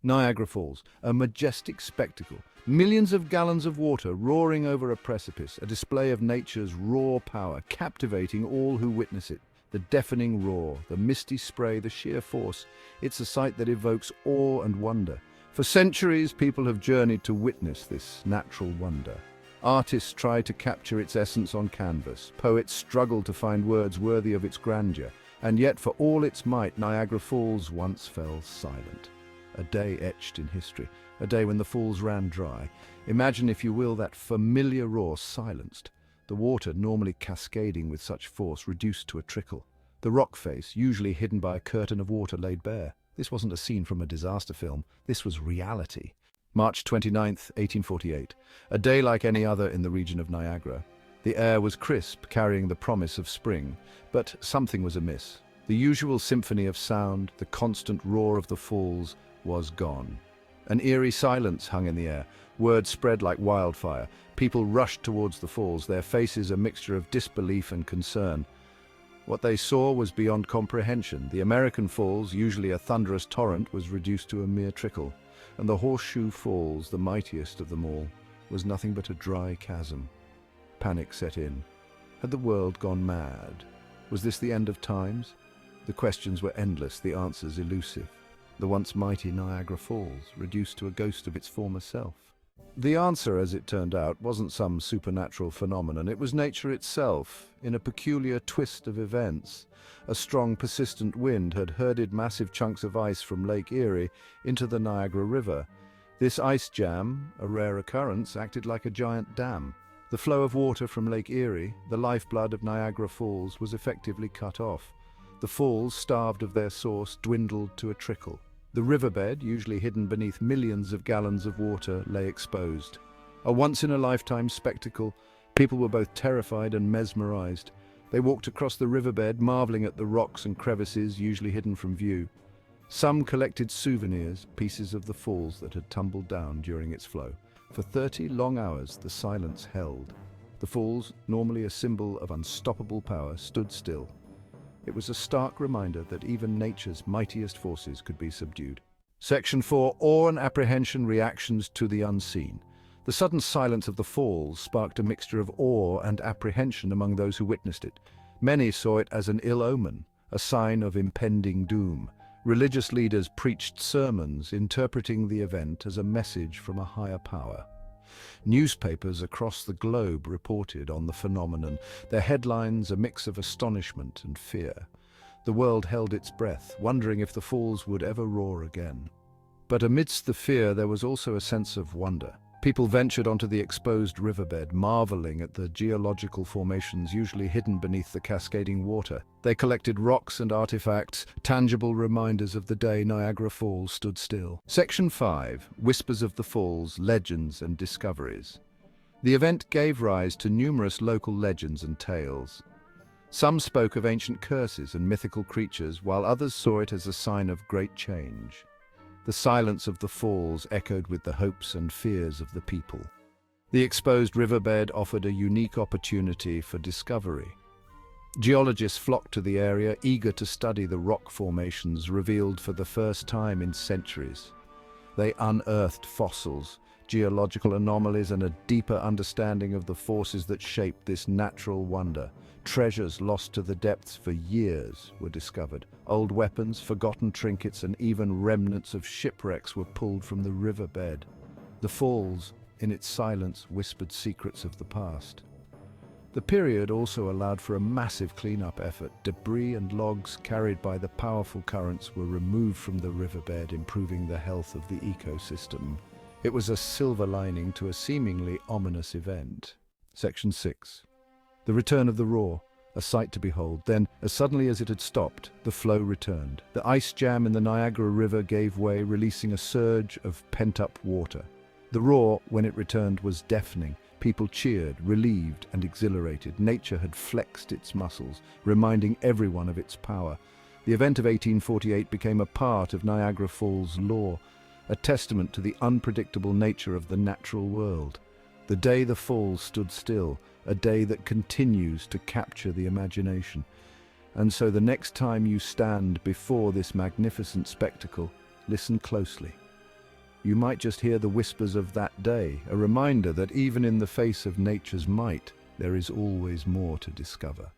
Niagara Falls, a majestic spectacle. Millions of gallons of water roaring over a precipice, a display of nature's raw power, captivating all who witness it. The deafening roar, the misty spray, the sheer force. It's a sight that evokes awe and wonder. For centuries, people have journeyed to witness this natural wonder. Artists try to capture its essence on canvas. Poets struggle to find words worthy of its grandeur. And yet, for all its might, Niagara Falls once fell silent. A day etched in history, a day when the falls ran dry. Imagine, if you will, that familiar roar silenced. The water, normally cascading with such force, reduced to a trickle. The rock face, usually hidden by a curtain of water, laid bare. This wasn't a scene from a disaster film. This was reality. March 29th, 1848. A day like any other in the region of Niagara. The air was crisp, carrying the promise of spring. But something was amiss. The usual symphony of sound, the constant roar of the falls, was gone. An eerie silence hung in the air. Word spread like wildfire. People rushed towards the falls, their faces a mixture of disbelief and concern. What they saw was beyond comprehension. The American Falls, usually a thunderous torrent, was reduced to a mere trickle. And the Horseshoe Falls, the mightiest of them all, was nothing but a dry chasm. Panic set in. Had the world gone mad? Was this the end of times? The questions were endless, the answers elusive. The once mighty Niagara Falls, reduced to a ghost of its former self. The answer, as it turned out, wasn't some supernatural phenomenon. It was nature itself, in a peculiar twist of events. A strong, persistent wind had herded massive chunks of ice from Lake Erie into the Niagara River. This ice jam, a rare occurrence, acted like a giant dam. The flow of water from Lake Erie, the lifeblood of Niagara Falls, was effectively cut off. The falls, starved of their source, dwindled to a trickle. The riverbed, usually hidden beneath millions of gallons of water, lay exposed. A once-in-a-lifetime spectacle, people were both terrified and mesmerized. They walked across the riverbed, marveling at the rocks and crevices usually hidden from view. Some collected souvenirs, pieces of the falls that had tumbled down during its flow. For 30 long hours, the silence held. The falls, normally a symbol of unstoppable power, stood still. It was a stark reminder that even nature's mightiest forces could be subdued. Section 4. Awe and apprehension, reactions to the unseen. The sudden silence of the falls sparked a mixture of awe and apprehension among those who witnessed it. Many saw it as an ill omen, a sign of impending doom. Religious leaders preached sermons, interpreting the event as a message from a higher power. Newspapers across the globe reported on the phenomenon, their headlines a mix of astonishment and fear. The world held its breath, wondering if the falls would ever roar again. But amidst the fear, there was also a sense of wonder. People ventured onto the exposed riverbed, marveling at the geological formations usually hidden beneath the cascading water. They collected rocks and artifacts, tangible reminders of the day Niagara Falls stood still. Section 5. Whispers of the Falls, Legends and Discoveries. The event gave rise to numerous local legends and tales. Some spoke of ancient curses and mythical creatures, while others saw it as a sign of great change. The silence of the falls echoed with the hopes and fears of the people. The exposed riverbed offered a unique opportunity for discovery. Geologists flocked to the area, eager to study the rock formations revealed for the first time in centuries. They unearthed fossils, geological anomalies, and a deeper understanding of the forces that shaped this natural wonder. Treasures lost to the depths for years were discovered. Old weapons, forgotten trinkets, and even remnants of shipwrecks were pulled from the riverbed. The falls, in its silence, whispered secrets of the past. The period also allowed for a massive cleanup effort. Debris and logs carried by the powerful currents were removed from the riverbed, improving the health of the ecosystem. It was a silver lining to a seemingly ominous event. Section 6. The return of the roar, a sight to behold. Then, as suddenly as it had stopped, the flow returned. The ice jam in the Niagara River gave way, releasing a surge of pent-up water. The roar, when it returned, was deafening. People cheered, relieved and exhilarated. Nature had flexed its muscles, reminding everyone of its power. The event of 1848 became a part of Niagara Falls lore, a testament to the unpredictable nature of the natural world. The day the falls stood still, a day that continues to capture the imagination. And so the next time you stand before this magnificent spectacle, listen closely. You might just hear the whispers of that day, a reminder that even in the face of nature's might, there is always more to discover.